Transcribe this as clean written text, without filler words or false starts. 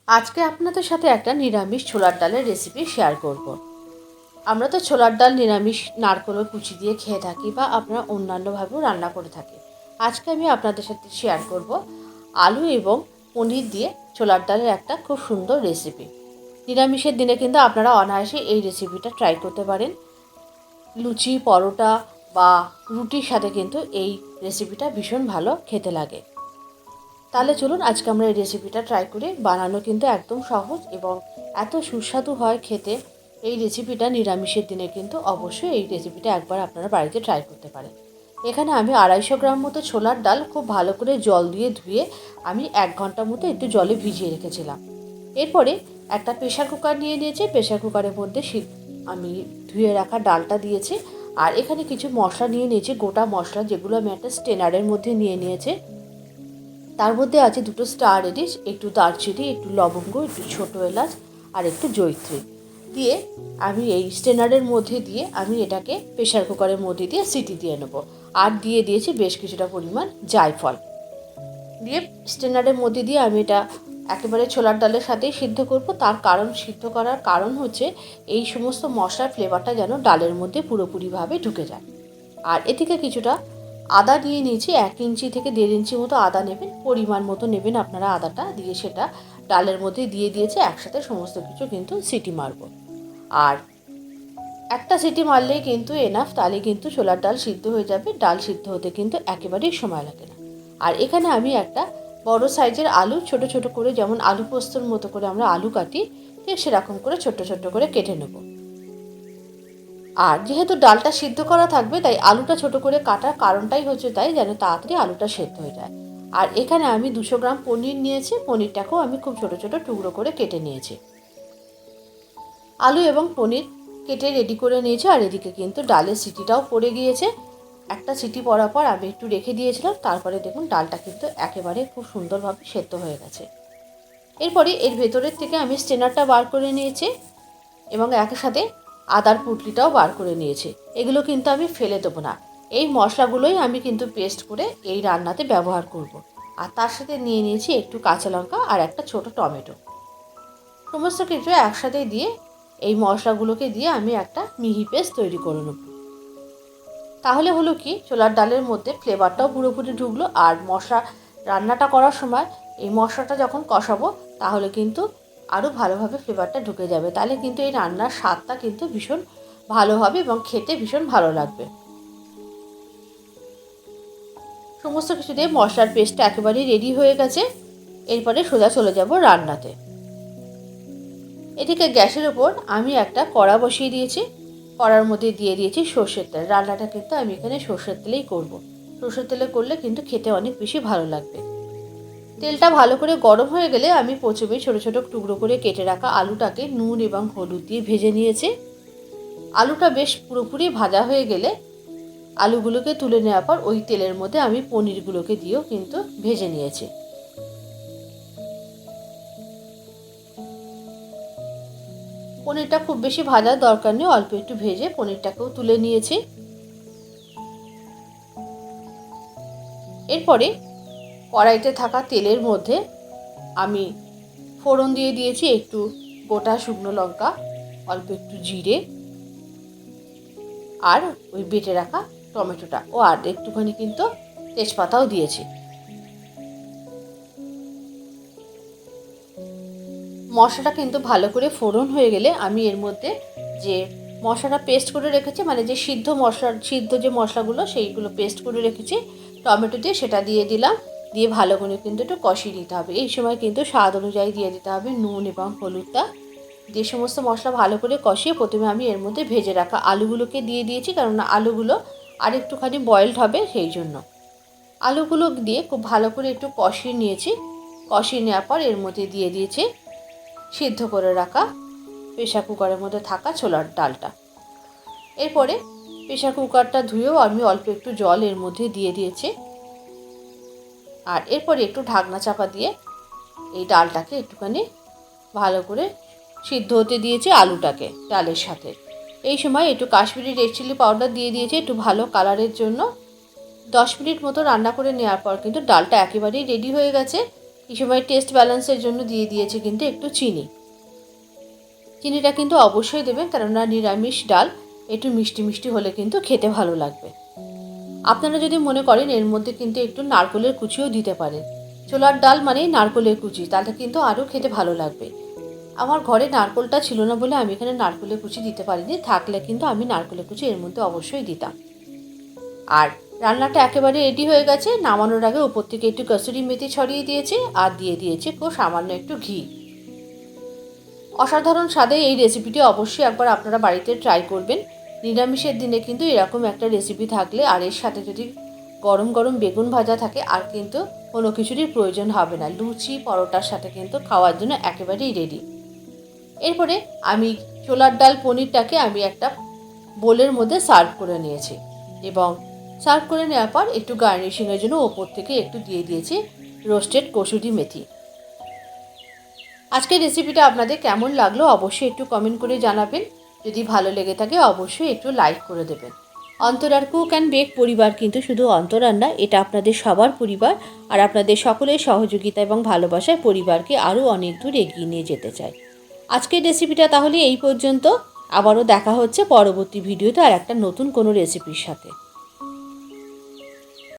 আজকে আপনাদের সাথে একটা নিরামিষ ছোলার ডালের রেসিপি শেয়ার করব। আমরা তো ছোলার ডাল নিরামিষ নারকেলের কুচি দিয়ে খেয়ে থাকি বা আপনারা অন্যান্যভাবেও রান্না করে থাকি। আজকে আমি আপনাদের সাথে শেয়ার করব আলু এবং পনির দিয়ে ছোলার ডালের একটা খুব সুন্দর রেসিপি। নিরামিষের দিনে কিন্তু আপনারা অনায়াসে এই রেসিপিটা ট্রাই করতে পারেন। লুচি, পরোটা বা রুটির সাথে কিন্তু এই রেসিপিটা ভীষণ ভালো খেতে লাগে। তাহলে চলুন আজকে আমরা এই রেসিপিটা ট্রাই করি। বানানো কিন্তু একদম সহজ এবং এত সুস্বাদু হয় খেতে। এই রেসিপিটা নিরামিষের দিনে কিন্তু অবশ্যই এই রেসিপিটা একবার আপনারা বাড়িতে ট্রাই করতে পারেন। এখানে আমি 250 গ্রাম মতো ছোলার ডাল খুব ভালো করে জল দিয়ে ধুয়ে আমি 1 ঘন্টা মতো একটু জলে ভিজিয়ে রেখেছিলাম। এরপরে একটা প্রেশার কুকার নিয়ে নিয়েছি। প্রেশার কুকারের মধ্যে আমি ধুয়ে রাখা ডালটা দিয়েছি। আর এখানে কিছু মশলা নিয়ে নিয়েছি, গোটা মশলা, যেগুলো আমি একটা স্টেনারের মধ্যে নিয়ে নিয়েছি। তার মধ্যে আছে 2টো স্টার এডিশ, একটু দারচিনি, একটু লবঙ্গ, একটু ছোটো এলাচ আর একটু জয়িত্রী দিয়ে আমি এই স্টেনারের মধ্যে দিয়ে আমি এটাকে প্রেশার কুকারের মধ্যে দিয়ে সিটি দিয়ে নেবো। আর দিয়ে দিয়েছি বেশ কিছুটা পরিমাণ জায়ফল দিয়ে স্টেনারের মধ্যে দিয়ে আমি এটা একেবারে ছোলার ডালের সাথেই সিদ্ধ করব। তার কারণ, সিদ্ধ করার কারণ হচ্ছে এই সমস্ত মশলার ফ্লেভারটা যেন ডালের মধ্যে পুরোপুরিভাবে ঢুকে যায়। আর এদিকে কিছুটা আদা নিয়ে নিয়েছি, 1 ইঞ্চি থেকে 1.5 ইঞ্চি মতো আদা নেবেন, পরিমাণ মতো নেবেন আপনারা আদাটা। দিয়ে সেটা ডালের মধ্যে দিয়ে দিয়েছে, একসাথে সমস্ত কিছু কিন্তু সিটি মারব। আর একটা সিটি মারলেই কিন্তু এনাফ, তাহলে কিন্তু ছোলার ডাল সিদ্ধ হয়ে যাবে। ডাল সিদ্ধ হতে কিন্তু একেবারেই সময় লাগে না। আর এখানে আমি একটা বড় সাইজের আলু ছোট ছোট করে, যেমন আলু পোস্তর মতো করে আমরা আলু কাটি, ঠিক সেরকম করে ছোট ছোট করে কেটে নেব। আর যেহেতু ডালটা সিদ্ধ করা থাকবে, তাই আলুটা ছোট করে কাটার কারণটাই হচ্ছে তাই যেন তাড়াতাড়ি আলুটা সেদ্ধ হয়ে যায়। আর এখানে আমি 200 গ্রাম পনির নিয়েছি। পনিরটাকেও আমি খুব ছোট ছোট টুকরো করে কেটে নিয়েছি। আলু এবং পনির কেটে রেডি করে নিয়েছি। আর এদিকে কিন্তু ডালের সিটিটাও পড়ে গিয়েছে। একটা সিটি পড়ার পর আমি একটু রেখে দিয়েছিলাম। তারপরে দেখুন ডালটা কিন্তু একেবারে খুব সুন্দরভাবে সেদ্ধ হয়ে গেছে। এরপরে এর ভেতরের থেকে আমি স্টেনারটা বার করে নিয়েছি এবং একই সাথে আদার পুঁটলিটাও বার করে নিয়েছি। এগুলো কিন্তু আমি ফেলে দেবো না। এই মশলাগুলোই আমি কিন্তু পেস্ট করে এই রান্নাতে ব্যবহার করব। আর তার সাথে নিয়ে নিয়েছি একটু কাঁচা লঙ্কা আর একটা ছোট টমেটো। সমস্ত কিছু একসাথে দিয়ে এই মশলাগুলোকে দিয়ে আমি একটা মিহি পেস্ট তৈরি করে নেব। তাহলে হলো কি, ছোলার ডালের মধ্যে ফ্লেভারটাও পুরোপুরি ঢুকলো। আর মশলা রান্নাটা করার সময় এই মশলাটা যখন কষাবো, তাহলে কিন্তু আরও ভালোভাবে ফ্লেভারটা ঢুকে যাবে। তাহলে কিন্তু এই রান্নার স্বাদটা কিন্তু ভীষণ ভালো হবে এবং খেতে ভীষণ ভালো লাগবে। সমস্ত কিছু দিয়ে মশলার পেস্টটা একেবারেই রেডি হয়ে গেছে। এরপরে সোজা চলে যাব রান্নাতে। এদিকে গ্যাসের ওপর আমি একটা কড়া বসিয়ে দিয়েছি। কড়ার মধ্যে দিয়ে দিয়েছি সর্ষের তেল। রান্নাটা কিন্তু আমি এখানে সর্ষের তেলেই করব। সর্ষের তেলে করলে কিন্তু খেতে অনেক বেশি ভালো লাগবে। তেলটা ভালো করে গরম হয়ে গেলে আমি প্রথমে ছোটো ছোটো টুকরো করে কেটে রাখা আলুটাকে নুন এবং হলুদ দিয়ে ভেজে নিয়েছি। আলুটা বেশ পুরোপুরি ভাজা হয়ে গেলে আলুগুলোকে তুলে নেওয়ার পর ওই তেলের মধ্যে আমি পনিরগুলোকে দিয়েও কিন্তু ভেজে নিয়েছি। পনিরটা খুব বেশি ভাজার দরকার নেই, অল্প একটু ভেজে পনিরটাকেও তুলে নিয়েছি। এরপরে কড়াইতে থাকা তেলের মধ্যে আমি ফোড়ন দিয়ে দিয়েছি একটু গোটা শুকনো লঙ্কা, অল্প একটু জিরে আর ওই বেটে রাখা টমেটোটা, ও আর একটুখানি কিন্তু তেজপাতাও দিয়েছি। মশলাটা কিন্তু ভালো করে ফোড়ন হয়ে গেলে আমি এর মধ্যে যে মশলাটা পেস্ট করে রেখেছি, মানে যে সিদ্ধ যে মশলাগুলো সেইগুলো পেস্ট করে রেখেছি টমেটো দিয়ে, সেটা দিয়ে দিলাম। দিয়ে ভালো করে কিন্তু একটু কষিয়ে দিতে হবে। এই সময় কিন্তু স্বাদ অনুযায়ী দিয়ে দিতে হবে নুন এবং হলুদটা। যে সমস্ত মশলা ভালো করে কষিয়ে প্রথমে আমি এর মধ্যে ভেজে রাখা আলুগুলোকে দিয়ে দিয়েছি, কেননা আলুগুলো আর একটুখানি বয়েলড হবে সেই জন্য। আলুগুলো দিয়ে খুব ভালো করে একটু কষিয়ে নিয়েছি। কষিয়ে নেওয়ার পর এর মধ্যে দিয়ে দিয়েছি সিদ্ধ করে রাখা প্রেশার কুকারের মধ্যে থাকা ছোলার ডালটা। এরপরে প্রেশার কুকারটা ধুয়েও আমি অল্প একটু জল এর মধ্যে দিয়ে দিয়েছি। আর এরপরে একটু ঢাকনা চাপা দিয়ে এই ডালটাকে একটুখানি ভালো করে সিদ্ধ হতে দিয়েছি আলুটাকে ডালের সাথে। এই সময় একটু কাশ্মীরি রেড চিলি পাউডার দিয়ে দিয়েছি একটু ভালো কালারের জন্য। 10 মিনিট মতো রান্না করে নেওয়ার পর কিন্তু ডালটা একেবারেই রেডি হয়ে গেছে। এই সময় টেস্ট ব্যালেন্সের জন্য দিয়ে দিয়েছি কিন্তু একটু চিনি। চিনিটা কিন্তু অবশ্যই দেবেন, কেননা নিরামিষ ডাল একটু মিষ্টি মিষ্টি হলে কিন্তু খেতে ভালো লাগবে। আপনারা যদি মনে করেন এর মধ্যে কিন্তু একটু নারকেলের কুচিও দিতে পারেন। ছোলার ডাল মানেই নারকেলের কুচি, তাহলে কিন্তু আরও খেতে ভালো লাগবে। আমার ঘরে নারকেলটা ছিল না বলে আমি এখানে নারকেলের কুচি দিতে পারিনি, থাকলে কিন্তু আমি নারকেলের কুচি এর মধ্যে অবশ্যই দিতাম। আর রান্নাটা একেবারে রেডি হয়ে গেছে। নামানোর আগে উপর থেকে একটু কসুরি মেথি ছড়িয়ে দিয়েছি আর দিয়ে দিয়েছি খুব সামান্য একটু ঘি। অসাধারণ স্বাদে এই রেসিপিটি অবশ্যই একবার আপনারা বাড়িতে ট্রাই করবেন। নিরামিষের দিনে কিন্তু এরকম একটা রেসিপি থাকলে আর এর সাথে যদি গরম গরম বেগুন ভাজা থাকে আর কিন্তু কোনো কিছুরই প্রয়োজন হবে না। লুচি পরোটার সাথে কিন্তু খাওয়ার জন্য একেবারেই রেডি। এরপরে আমি ছোলার ডাল পনিরটাকে আমি একটা বোলের মধ্যে সার্ভ করে নিয়েছি এবং সার্ভ করে নেওয়ার পর একটু গার্নিশিংয়ের জন্য ওপর থেকে একটু দিয়ে দিয়েছি রোস্টেড কসুরি মেথি। আজকের রেসিপিটা আপনাদের কেমন লাগলো অবশ্যই একটু কমেন্ট করে জানাবেন। যদি ভালো লেগে থাকে অবশ্যই একটু লাইক করে দেবেন। অন্তরার কুক অ্যান্ড বেক পরিবার কিন্তু শুধু অন্তরার না, এটা আপনাদের সবার পরিবার। আর আপনাদের সকলের সহযোগিতা এবং ভালোবাসায় পরিবারকে আরও অনেক দূর এগিয়ে নিয়ে যেতে চাই। আজকের রেসিপিটা তাহলে এই পর্যন্ত। আবারও দেখা হচ্ছে পরবর্তী ভিডিওতে আর একটা নতুন কোনো রেসিপির সাথে।